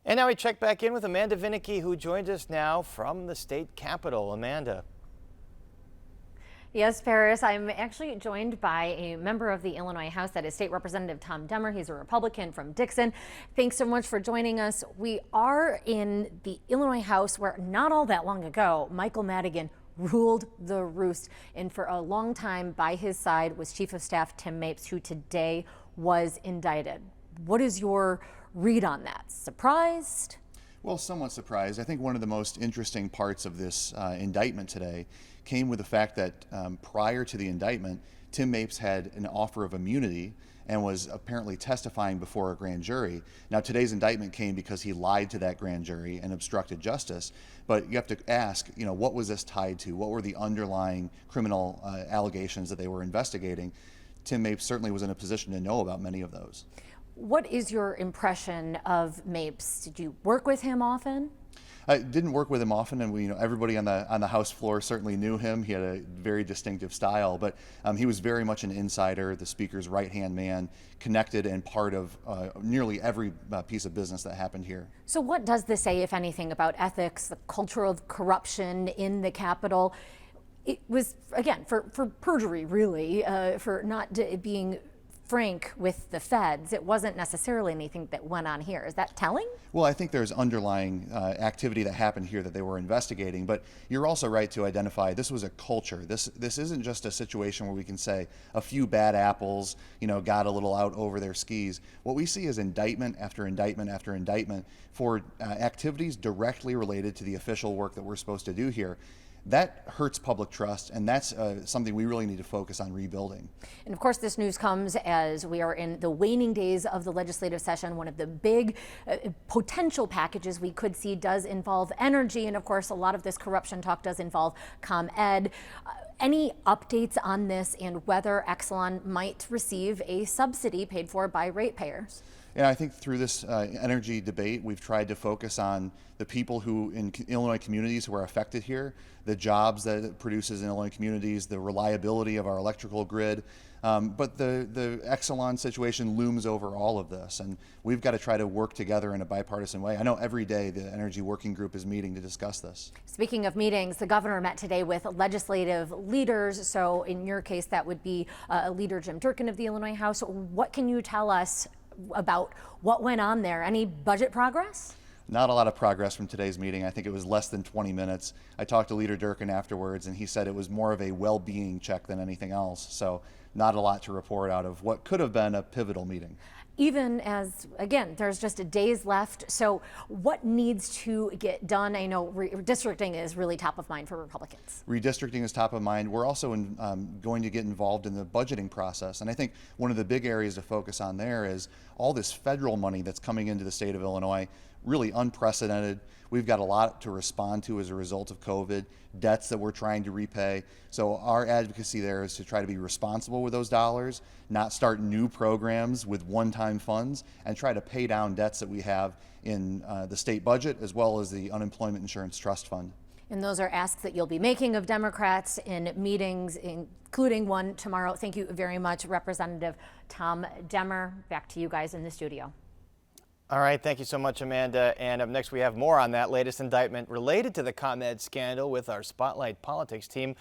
And now we check back in with Amanda Vinicky, who joins us now from the state capitol. Amanda. Yes, Paris. I'm actually joined by a member of the Illinois House, that is State Representative Tom Demmer. He's a Republican from Dixon. Thanks so much for joining us. We are in the Illinois House where not all that long ago, Michael Madigan ruled the roost. And for a long time by his side was Chief of Staff Tim Mapes, who today was indicted. What is your read on that? Surprised? Well, somewhat surprised. I think one of the most interesting parts of this indictment today came with the fact that prior to the indictment, Tim Mapes had an offer of immunity and was apparently testifying before a grand jury. Now, today's indictment came because he lied to that grand jury and obstructed justice. But you have to ask, what was this tied to? What were the underlying criminal allegations that they were investigating? Tim Mapes certainly was in a position to know about many of those. What is your impression of Mapes? Did you work with him often? I didn't work with him often, and everybody on the House floor certainly knew him. He had a very distinctive style, but he was very much an insider, the Speaker's right-hand man, connected and part of nearly every piece of business that happened here. So what does this say, if anything, about ethics, the culture of corruption in the Capitol? It was, again, for perjury, really, for not being frank with the feds. It wasn't necessarily anything that went on here. Is that telling? Well, I think there's underlying activity that happened here that they were investigating, but you're also right to identify this was a culture. This isn't just a situation where we can say a few bad apples, got a little out over their skis. What we see is indictment after indictment after indictment for activities directly related to the official work that we're supposed to do here. That hurts public trust, and that's something we really need to focus on rebuilding. And of course, this news comes as we are in the waning days of the legislative session. One of the big potential packages we could see does involve energy, and of course, a lot of this corruption talk does involve ComEd. Any updates on this and whether Exelon might receive a subsidy paid for by ratepayers? And I think through this energy debate, we've tried to focus on the people who in Illinois communities who are affected here, the jobs that it produces in Illinois communities, the reliability of our electrical grid. But the Exelon situation looms over all of this, and we've got to try to work together in a bipartisan way. I know every day the Energy Working Group is meeting to discuss this. Speaking of meetings, the governor met today with legislative leaders. So in your case, that would be Leader Jim Durkin of the Illinois House. What can you tell us about what went on there? Any budget progress? Not a lot of progress from today's meeting. I think it was less than 20 minutes. I talked to Leader Durkin afterwards, and he said it was more of a well-being check than anything else. So not a lot to report out of what could have been a pivotal meeting. Even as, again, there's just days left. So what needs to get done? I know redistricting is really top of mind for Republicans. Redistricting is top of mind. We're also going to get involved in the budgeting process. And I think one of the big areas to focus on there is all this federal money that's coming into the state of Illinois, really unprecedented. We've got a lot to respond to as a result of COVID, debts that we're trying to repay. So our advocacy there is to try to be responsible with those dollars, not start new programs with one-time funds, and try to pay down debts that we have in the state budget as well as the Unemployment Insurance Trust Fund. And those are asks that you'll be making of Democrats in meetings, including one tomorrow. Thank you very much, Representative Tom Demmer. Back to you guys in the studio. All right, thank you so much, Amanda. And up next, we have more on that latest indictment related to the ComEd scandal with our Spotlight Politics team.